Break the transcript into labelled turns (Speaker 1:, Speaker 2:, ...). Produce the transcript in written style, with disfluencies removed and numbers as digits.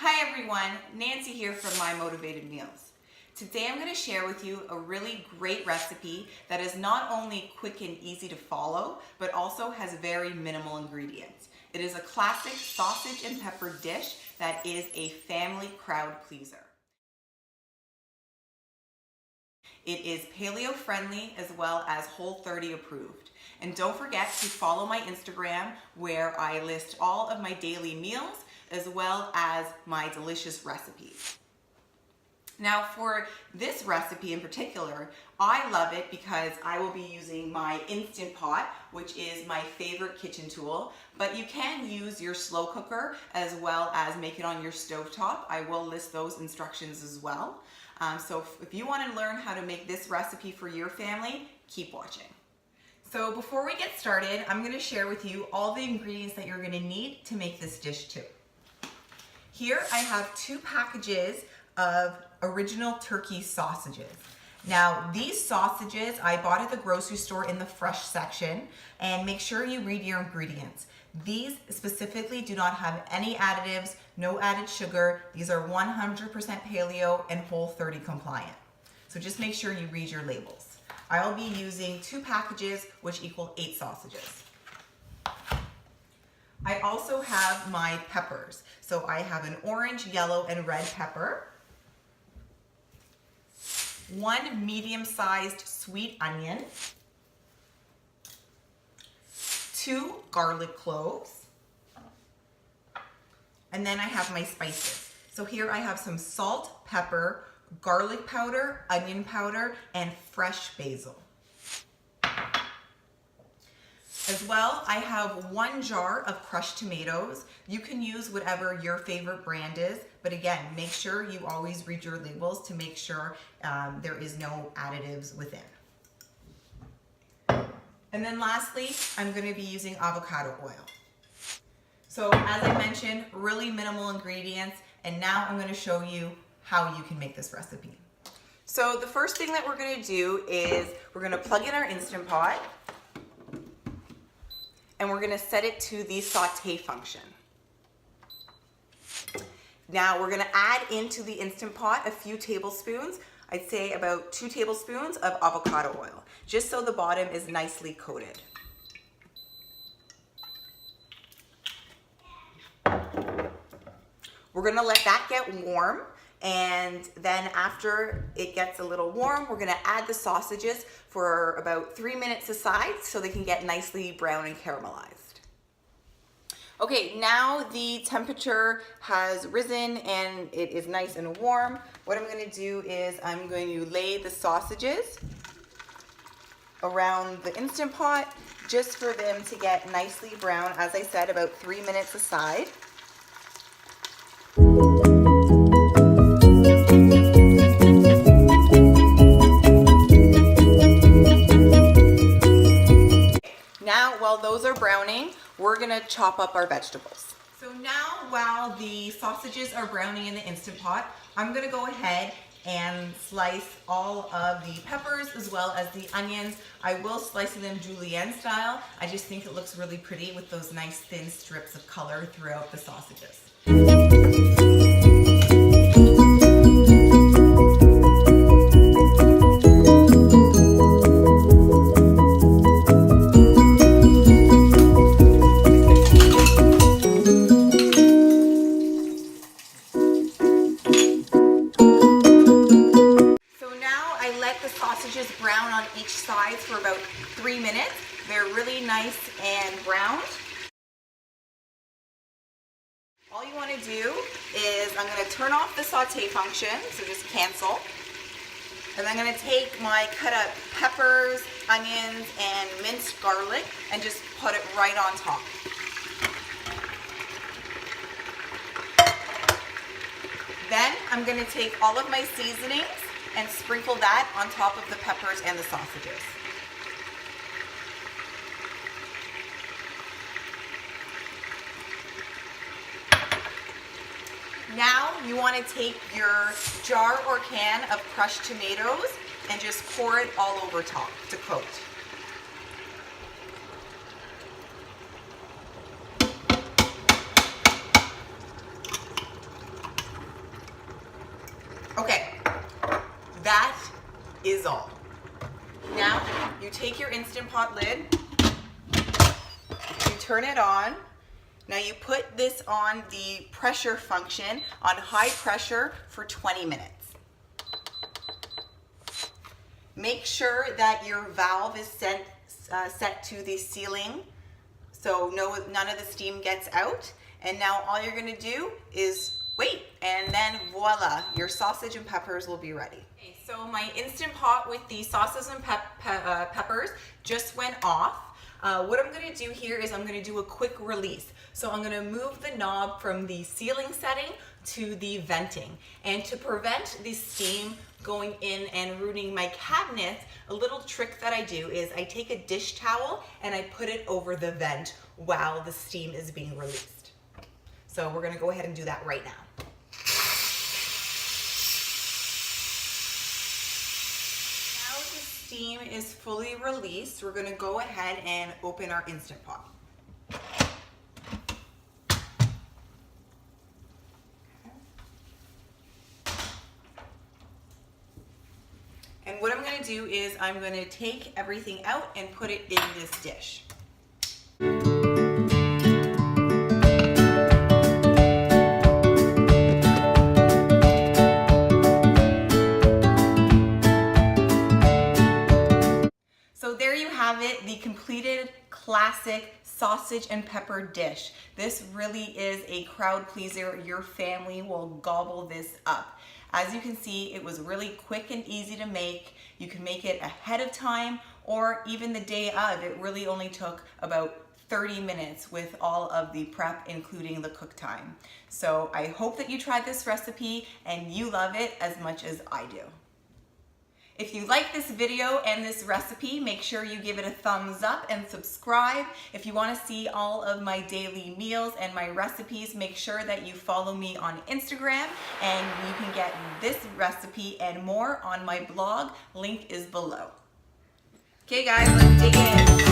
Speaker 1: Hi everyone, Nancy here from My Motivated Meals. Today I'm going to share with you a really great recipe that is not only quick and easy to follow, but also has very minimal ingredients. It is a classic sausage and pepper dish that is a family crowd pleaser. It is paleo-friendly as well as Whole30 approved. And don't forget to follow my Instagram where I list all of my daily meals as well as my delicious recipes. Now for this recipe in particular, I love it because I will be using my Instant Pot, which is my favorite kitchen tool, but you can use your slow cooker as well as make it on your stovetop. I will list those instructions as well. So if you want to learn how to make this recipe for your family, keep watching. So before we get started, I'm going to share with you all the ingredients that you're going to need to make this dish too. Here I have 2 packages of original turkey sausages. Now these sausages I bought at the grocery store in the fresh section, and make sure you read your ingredients. These specifically do not have any additives, no added sugar. These are 100% paleo and Whole30 compliant. So just make sure you read your labels. I will be using 2 packages, which equal 8 sausages. I also have my peppers. So I have an orange, yellow, and red pepper, 1 medium-sized sweet onion, 2 garlic cloves, and then I have my spices. So here I have some salt, pepper, garlic powder, onion powder, and fresh basil. As well, I have 1 jar of crushed tomatoes. You can use whatever your favorite brand is, but again, make sure you always read your labels to make sure there is no additives within. And then lastly, I'm going to be using avocado oil. So as I mentioned, really minimal ingredients, and now I'm going to show you how you can make this recipe. So the first thing that we're going to do is we're going to plug in our Instant Pot, and we're going to set it to the saute function. Now we're going to add into the Instant Pot a few tablespoons, I'd say about 2 tablespoons of avocado oil, just so the bottom is nicely coated. We're going to let that get warm, and then after it gets a little warm, we're going to add the sausages for about 3 minutes aside so they can get nicely brown and caramelized. Okay, now the temperature has risen and it is nice and warm. What I'm going to do is I'm going to lay the sausages around the Instant Pot just for them to get nicely brown, as I said, about 3 minutes aside. Now, while those are browning, we're gonna chop up our vegetables. So now, while the sausages are browning in the Instant Pot, I'm gonna go ahead and slice all of the peppers as well as the onions. I will slice them julienne style. I just think it looks really pretty with those nice thin strips of color throughout the sausages. Brown on each side for about 3 minutes. They're really nice and browned. All you want to do is I'm going to turn off the saute function, so just cancel. And I'm going to take my cut up peppers, onions, and minced garlic and just put it right on top. Then I'm going to take all of my seasonings and sprinkle that on top of the peppers and the sausages. Now you want to take your jar or can of crushed tomatoes and just pour it all over top to coat. is all. Now, you take your Instant Pot lid, you turn it on. Now you put this on the pressure function on high pressure for 20 minutes. Make sure that your valve is set to the ceiling so none of the steam gets out. And now all you're gonna do is wait, and then voila, your sausage and peppers will be ready. Okay, so my Instant Pot with the sausages and peppers just went off. What I'm gonna do here is I'm gonna do a quick release. So I'm gonna move the knob from the ceiling setting to the venting. And to prevent the steam going in and ruining my cabinet, a little trick that I do is I take a dish towel and I put it over the vent while the steam is being released. So we're gonna go ahead and do that right now. Now the steam is fully released, we're gonna go ahead and open our Instant Pot. And what I'm gonna do is I'm gonna take everything out and put it in this dish. So there you have it, the completed classic sausage and pepper dish. This really is a crowd pleaser. Your family will gobble this up. As you can see, it was really quick and easy to make. You can make it ahead of time or even the day of. It really only took about 30 minutes with all of the prep, including the cook time. So I hope that you tried this recipe and you love it as much as I do. If you like this video and this recipe, make sure you give it a thumbs up and subscribe. If you want to see all of my daily meals and my recipes, make sure that you follow me on Instagram, and you can get this recipe and more on my blog. Link is below. Okay guys, let's dig in.